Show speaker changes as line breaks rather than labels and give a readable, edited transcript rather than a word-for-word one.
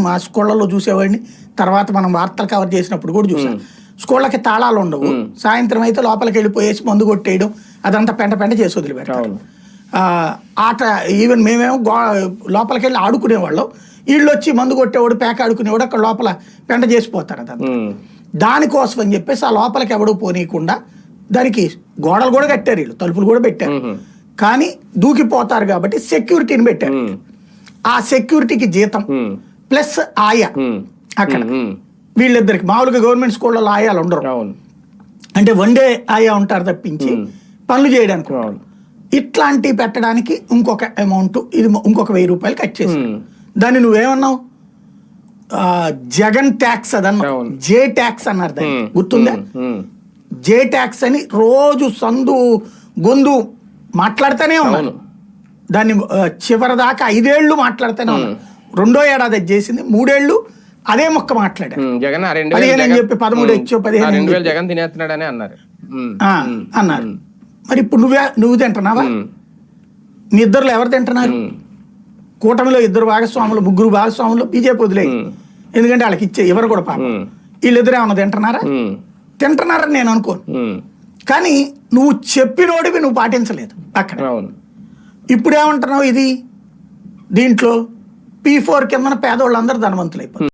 మా స్కూళ్ళలో చూసేవాడిని, తర్వాత మనం వార్తలు కవర్ చేసినప్పుడు కూడా చూసాం. స్కూళ్ళకి తాళాలు ఉండవు, సాయంత్రం అయితే లోపలికి వెళ్ళిపోయేసి మందు కొట్టేయడం, అదంతా పెంట పెంట చేసి వదిలిపెట్టారు. ఆట ఈవెన్ మేమేమో లోపలికి వెళ్ళి ఆడుకునేవాళ్ళం, వీళ్ళు వచ్చి మందు కొట్టేవాడు పేక ఆడుకునేవాడు అక్కడ లోపల పెంట చేసిపోతారు. అదంతా దానికోసం అని చెప్పేసి ఆ లోపలికి ఎవడూ పోనీయకుండా దానికి గోడలు కూడా కట్టారు, వీళ్ళు తలుపులు కూడా పెట్టారు. కానీ దూకిపోతారు కాబట్టి సెక్యూరిటీని పెట్టారు. ఆ సెక్యూరిటీకి జీతం ప్లస్ ఆయా అక్కడ వీళ్ళిద్దరికి. మామూలుగా గవర్నమెంట్ స్కూళ్ళలో ఆయాలు ఉండరు, అంటే వన్డే ఆయా ఉంటారు తప్పించి పనులు చేయడానికి ఉండరు. ఇట్లాంటివి పెట్టడానికి ఇంకొక అమౌంట్, ఇది ఇంకొక 1000 రూపాయలు కట్ చేసి దాన్ని నువ్వేమన్నావు జగన్ ట్యాక్స్ అదన్నావు, జే ట్యాక్స్ అన్నారు. దాన్ని గుర్తుందా? జే ట్యాక్స్ అని రోజు సందు గొందు మాట్లాడుతూనే ఉన్నాను. దాన్ని చివరి దాకా 5 ఏళ్ళు మాట్లాడుతూనే ఉన్నాను. 2వ ఏడాది చేసింది, 3 ఏళ్ళు అదే మొక్క మాట్లాడారు. 15 అని చెప్పి 13 ఇచ్చో 15
జగన్ తినేస్తున్నాడని అన్నారు.
మరి ఇప్పుడు నువ్వు తింటున్నావా? మీ ఇద్దరులో ఎవరు తింటున్నారు? కూటమిలో 2 భాగస్వాములు 3 భాగస్వాములు బీజేపీ వదిలే, ఎందుకంటే వాళ్ళకి ఇచ్చే ఎవరు కూడా పాపం. వీళ్ళిద్దరు ఏమన్నా తింటున్నారని నేను అనుకోను. కానీ నువ్వు చెప్పినోడివి నువ్వు పాటించలేదు అక్కడ. ఇప్పుడు ఏమంటున్నావు? ఇది దీంట్లో P4 కింద పేదవాళ్ళందరూ ధనవంతులు అయిపోతారు.